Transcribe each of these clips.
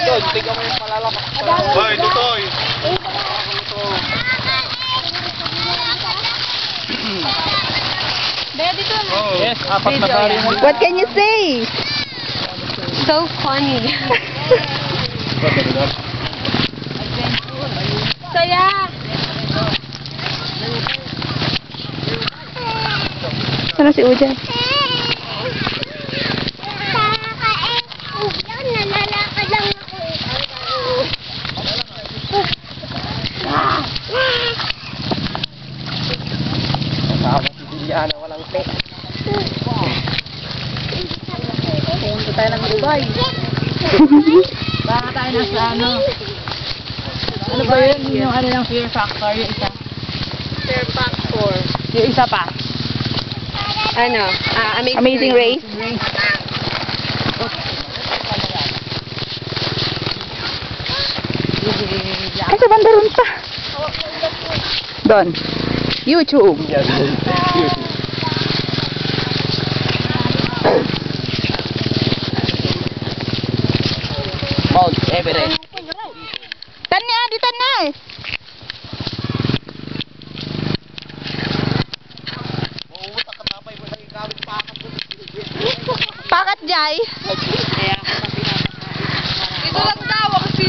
Doon, tingnan mo yung palalapak. Hoy, Dutoy! Yes, apat na bari mo. What can you say? So funny. Saya! Sana si Ujan? Nalalakad lang ako. Kasama si Juliana, walang pek. Punta tayo ng Dubai. Baka tayo na sa ano. Ano ba yun? Yung ano ng Fear Factor, yung isa. Fear Factor. Yung isa pa. Ano? Amazing Race. Ay, sa banda ron pa. Doon. YouTube. Mount Everest. Tanya, di Tanya. Pakat Jai. Ito lang daw kasi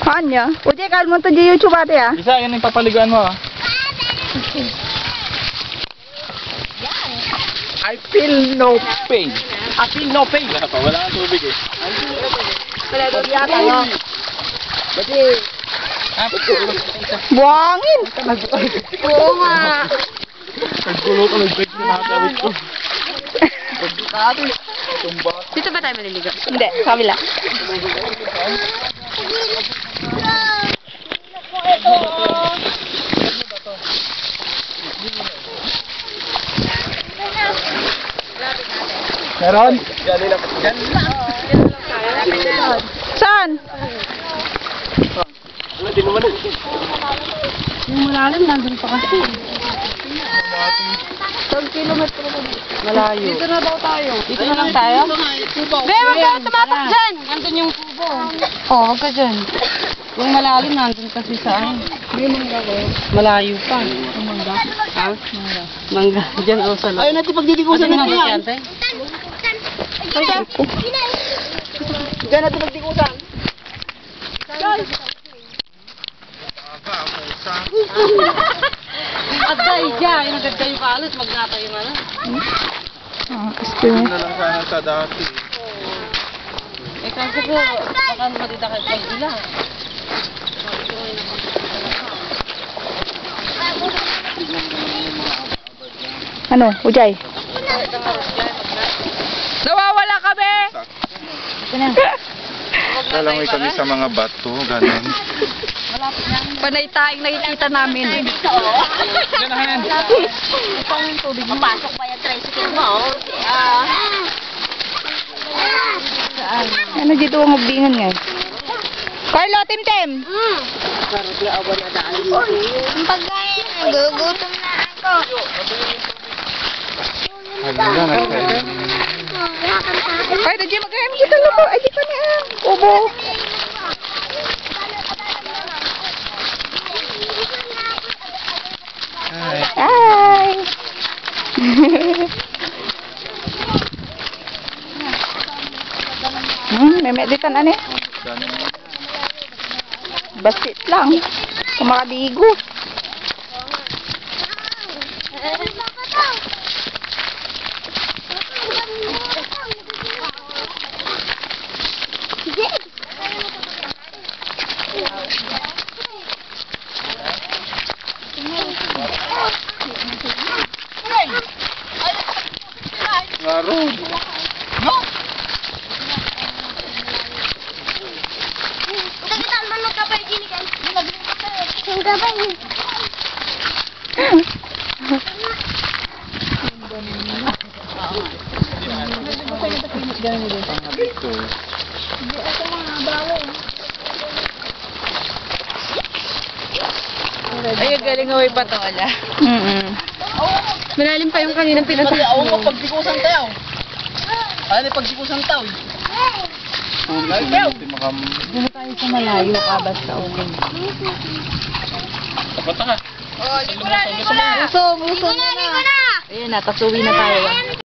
Kanya. Uje, kal mo to di YouTube ate ah. Isa, yun yung papaliguan mo. I feel no pain. I feel no pain. Wala pa, wala kang tubig eh. wala daw yata no. Bati. Buangin. Oo nga. Naggulo ka, nag-break na nakakawit ko. Pagkakati. Tumba. Dito ba tayo maliligo? Hindi, sa kabila. Meron? Diyan lang. Diyan lang. Saan? Ano din naman? Yung malalim, nandun pa kasi. 12 kilometro na. Malayo. Dito na daw tayo. Dito na lang tayo? Be, wag ka tumatak dyan! Nandun yung kubo. Oo, wag ka dyan. Yung malalim, nandun kasi saan? Malayo pa. Mangga. Ha? Mangga. Diyan o sa loob. Ayun natin pagdidikusan natin yan. Diyan natin pagdikusan. Aday dyan. Yung agad kayo paalit, magnata yung ano. Gusto Na lang sana sa dati. Eh kasi po, baka matidakit kayo sila. Ano, Ujay? Nawawala kami! Kalangoy kami sa mga bato, ganun. Panay tayong nakikita namin. Papasok pa yung tricycle mo. Ano dito ang ubingan nga? Carlo, Tim-Tim! Ang pagkain, gugutom na ako. Ano yan? Ay, Dodje, magkayam kita na po. Ay, di pa niya. Ubo. Ay. May meditan ano eh. Basit lang. Kumakadigo. Laro. No? Kita man magkabay gini kan. Yung gabay. Dito. Ay, galing away pa to, wala. Mm-mm. Malalim pa yung kaninang pinatay. Pagdikusan tayo. Ano yung pagsikusang tao? Doon na tayo sa malayo ka, basta okay. Tapunta ka. Buso na. Ayan na, kasuwi na tayo.